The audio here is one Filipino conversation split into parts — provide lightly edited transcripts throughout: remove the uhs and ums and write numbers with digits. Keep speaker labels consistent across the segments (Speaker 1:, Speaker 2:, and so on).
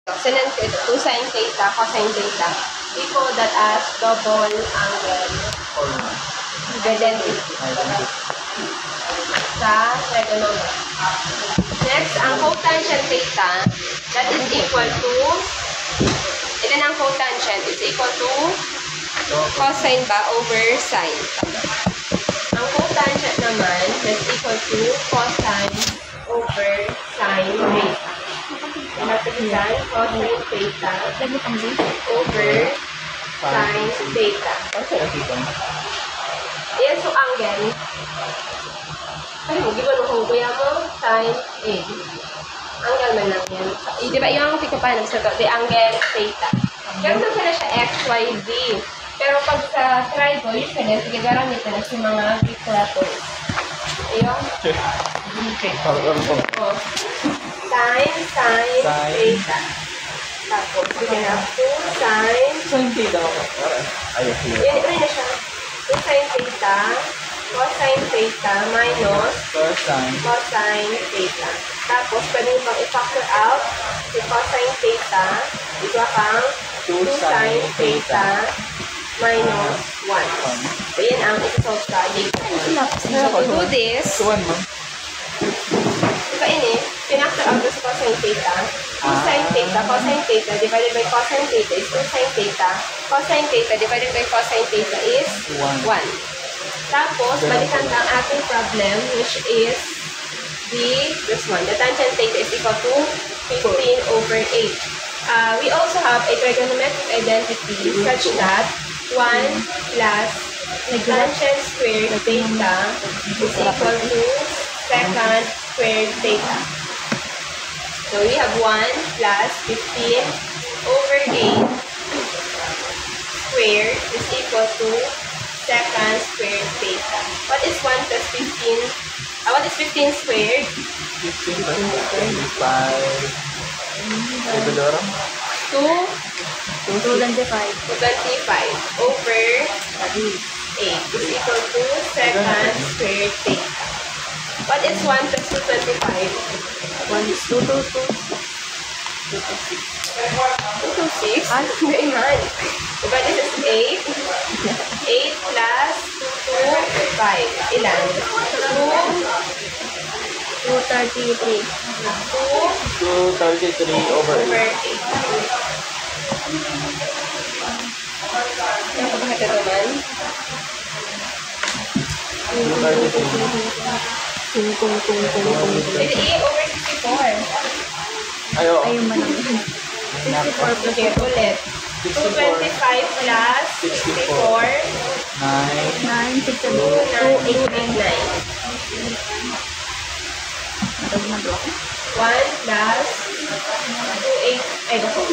Speaker 1: Sinend ko ito. 2 sine theta, cosine theta. We call that as double angle identity sa trigonometry. Next, ang cotangent theta, that is equal to, ilan ang cotangent? It's equal to cosine ba over sine. Ang cotangent naman, that's equal to cosine over sine theta. Pinapilitan, cosine theta over sine theta. Yes, so angle. Ay, hindi ba nung kuya mo? Sine A. Angle man lang yan. Di ba yung tika pa nagsagot? The angle theta. Ganito sila siya X, Y, Z. Pero pag sa trigo, usually, sige, garamitan na sa mga Greek letters. Ayun. Oh. Sine theta. Tapos, we have 2 sine
Speaker 2: theta.
Speaker 1: Yan na siya. 2 sine theta, cosine theta, minus cosine theta. Tapos, pwede nyo pang i-factor out si cosine theta, ito kang 2 sine theta minus 1. So, yan ang ito-solve ka. So, to do this, diba ini, pinactor out sa cosine theta, 2 sine theta, cosine theta divided by cosine theta is 2 sine theta, cosine theta divided by cosine theta is 1. Tapos, balikan na ang ating problem, which is this one. The tangent theta is equal to 15 over 8. We also have a trigonometric identity such that 1 plus the tangent squared theta is equal to secant squared theta. So, we have 1 plus 15 over 8 squared is equal to secant squared theta. What is 1 plus 15? What is 15 squared?
Speaker 2: 15 plus 25.
Speaker 1: 225 over 8 is equal to secant squared theta. What is 1 plus 225?
Speaker 3: 1 is 2, 2, 2.
Speaker 1: 226? Very man. Diba this is 8? 8 plus 225. Ilan?
Speaker 3: 233.
Speaker 2: 233 over 8.
Speaker 1: 8. Yung pagkakita naman?
Speaker 2: 233.
Speaker 1: 8 over 64.
Speaker 2: Ayo.
Speaker 3: Ayun man lang. 64 plus
Speaker 1: Okay, ulit. 225 plus 64.
Speaker 3: 9, 6, 7,
Speaker 1: 2899.
Speaker 3: 2, 8, 9.
Speaker 1: 1 plus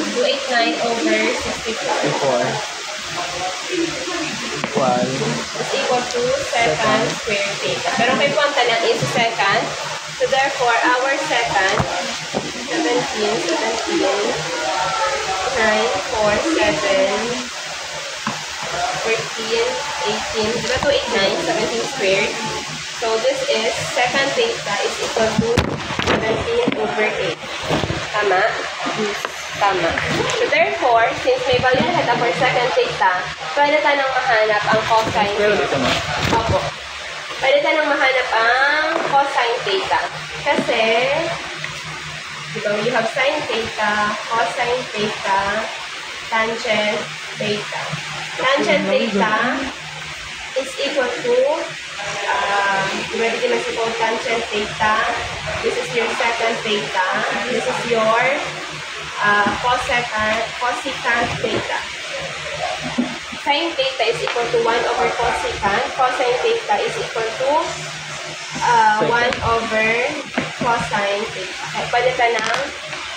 Speaker 1: 289 over 64 is equal to secant squared theta. Pero may punta lang is secant. So therefore, our secant 17, 9, 4, 7, 14, 18, diba 289, 17 squared. So this is secant theta is equal to 17 over 8. Tama?
Speaker 3: Yes.
Speaker 1: Tama. So therefore, since may value na for secant theta, pwede tanong mahanap ang cosine theta. Opo. Pwede tanong mahanap ang cosine theta. Kasi, diba, we have sine theta, cosine theta, tangent theta. Tangent theta is equal to, diba, tangent theta. This is your secant theta. This is your cosecant theta. Sine theta is equal to 1 over cosecant. Cosine theta is equal to 1 over cosine theta. Okay, pwede ka nang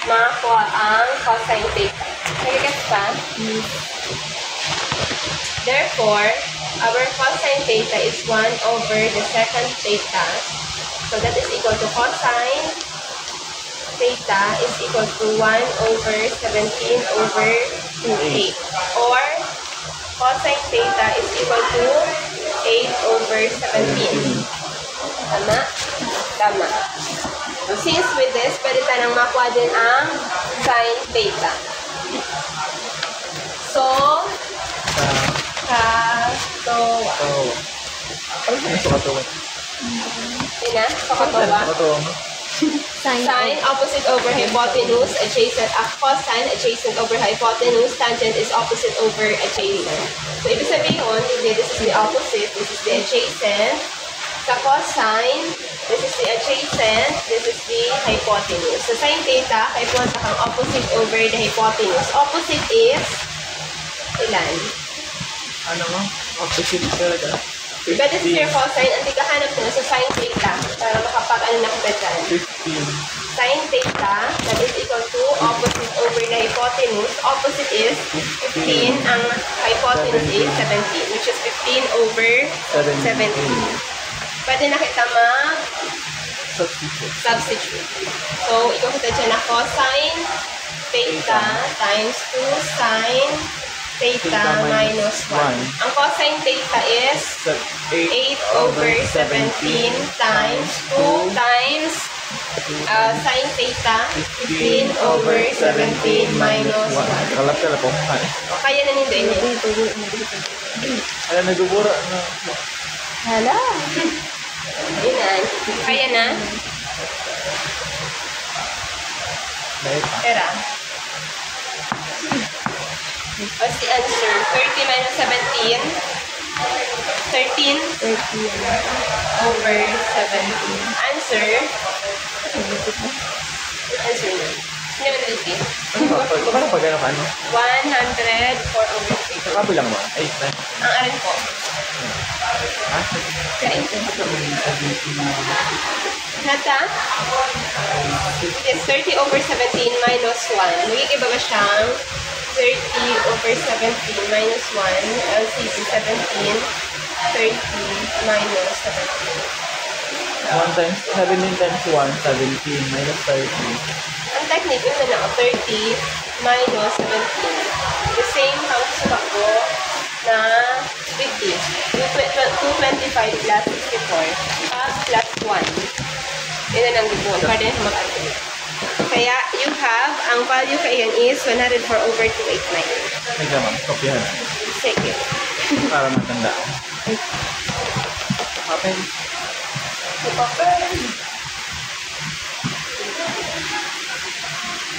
Speaker 1: makakuha ang cosine theta. Nagigets pa? Therefore, our cosine theta is 1 over the secant theta. So that is equal to cosine theta is equal to 1 over 17 over 8. Or cosine theta is equal to 8 over 17. Tama? Tama. So, since with this, pwede tanang makuha din ang sin theta. So, katowa.
Speaker 2: Oh. Ano sa katuwa?
Speaker 1: Yun na, kakatawa.
Speaker 2: Katuwa mo?
Speaker 1: Sine, opposite over hypotenuse, adjacent, cosine, adjacent over hypotenuse, tangent is opposite over adjacent. So, ibig sabihin ko, this is the opposite, this is the adjacent. Sa cosine, this is the adjacent, this is the hypotenuse. Sa sine theta, kay punta kang opposite over the hypotenuse. Opposite is, ilan?
Speaker 2: Ano mo? Opposite talaga.
Speaker 1: But this is your cosine, ang tigahanap nyo sa sine theta, para makapag-ano na kita dyan.
Speaker 2: 15.
Speaker 1: Sine theta, that is equal to opposite over the hypotenuse. Opposite is 15, ang hypotenuse is 17, which is 15 over 17. Pwede na kita mag-substitute. So, ikaw kita dyan na cosine theta times 2 sine theta minus 1. Ang cosine theta is 8 over 17 times 2 times sine theta 15 over 17 minus 1.
Speaker 2: Kalap ka na po.
Speaker 1: O, kaya na nindo yun.
Speaker 2: Ay, nagubura na.
Speaker 3: Hala.
Speaker 1: Yun na. Kaya na. Pera. What's the answer? 30 minus 17. 13 over 17. Answer. Answer na. Hindi mo nalipin.
Speaker 2: Paano pag ano ka?
Speaker 1: 104 over 3.
Speaker 2: Sa kapi lang mo? 8 na.
Speaker 1: Ang aran ko.
Speaker 2: Ha?
Speaker 1: Kain. Nata? Yes, 30 over 17 minus 1. Magigiba ba siyang 30 over 17 minus 1, LCD 17, 30 minus 17.
Speaker 2: 1 times 17 times 1, 17 minus 30.
Speaker 1: Ang technique, yun na ako, 30 minus 17. The same ang sumak ko na 50. 225 plus 64. Plus 1. Yun na lang gagawin. Para din mag-add. Kaya, you have, ang value kayan is 104 over 289.
Speaker 2: May gaman, kopyahan.
Speaker 1: Sige.
Speaker 2: Para matanda. Papel.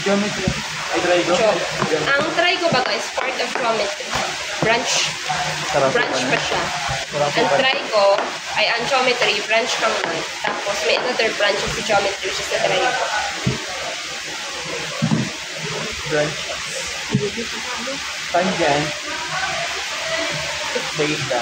Speaker 2: Geometry. Ay, try ko.
Speaker 1: Ang try ko baga is part of geometry. Branch
Speaker 2: Sarap
Speaker 1: pa siya. Ang try ko ay ang geometry, branch kang man. Tapos may another branch sa geometry, which is the try ko.
Speaker 2: Branch. Tangent. Beta.